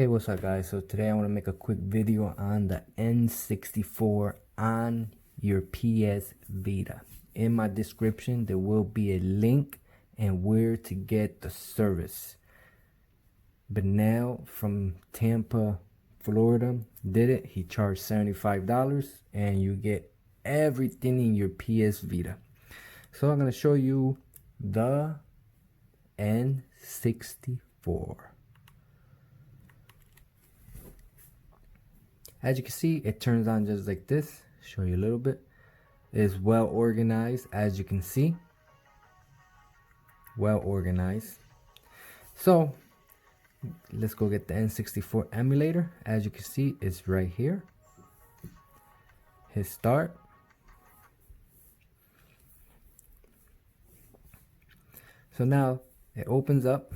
Hey, what's up guys? So today I want to make a quick video on the N64 on your PsVita. In my description there will be a link and where to get the service. Binil from Tampa, Florida did it. He charged $75 and you get everything in your PsVita. So I'm going to show you the N64. As you can see, it turns on just like this. Show you a little bit. It's well organized, as you can see. Well organized. So let's go get the N64 emulator. As you can see, it's right here. Hit start. So now it opens up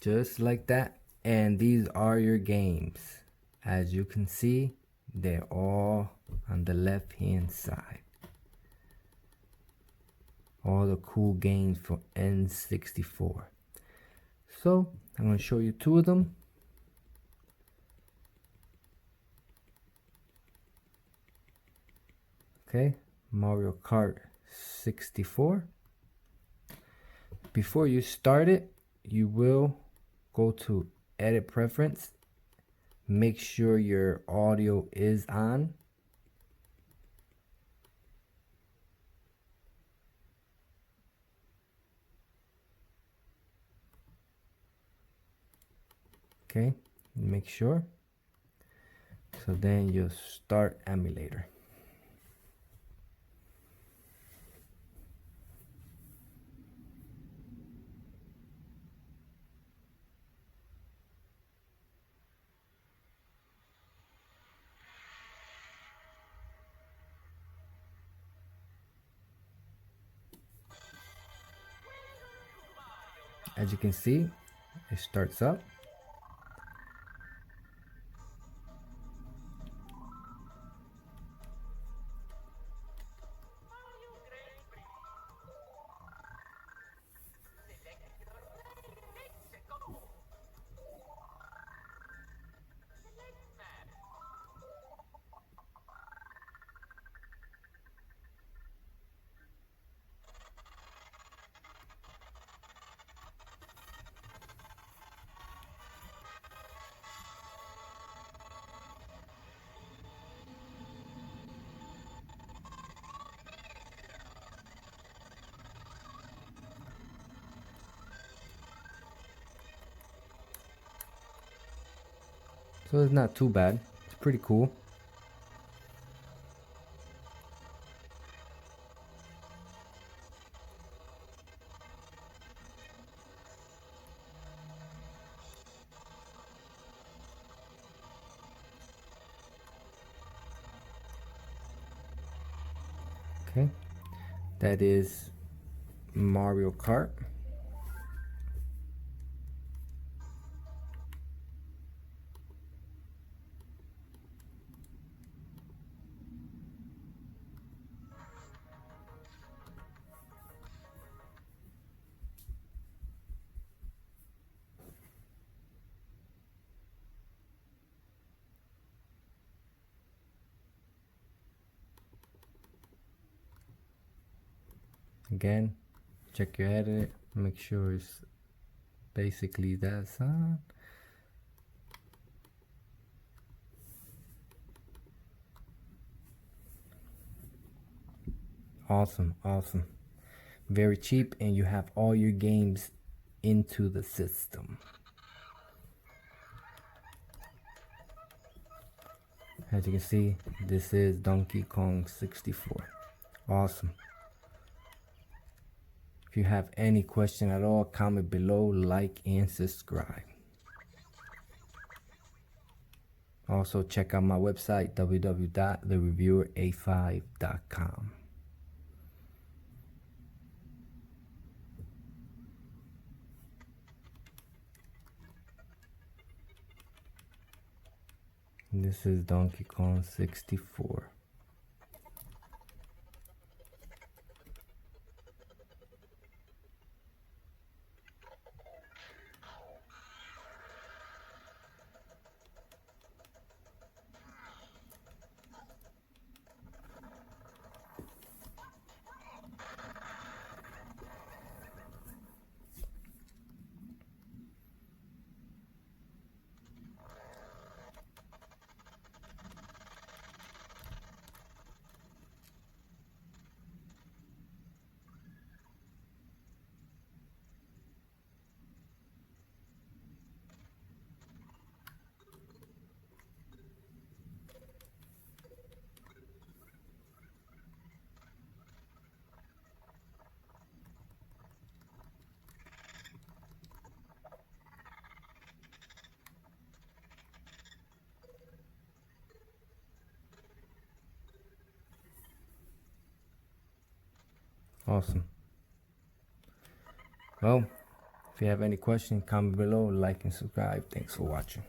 just like that. And these are your games. As you can see, they're all on the left hand side. All the cool games for N64. So I'm going to show you two of them. Okay, Mario Kart 64. Before you start it, you will go to edit preference. Make sure your audio is on. Okay, make sure. So then you'll start emulator. As you can see, it starts up. So it's not too bad. It's pretty cool. Okay, that is Mario Kart. Again, check your edit, make sure it's basically that's on. Awesome, awesome. Very cheap, and you have all your games into the system. As you can see, this is Donkey Kong 64. Awesome. If you have any question at all, comment below, like, and subscribe. Also, check out my website, www.thereviewer85.com. This is Donkey Kong 64. Awesome. Well, if you have any questions, comment below, like and subscribe. Thanks for watching.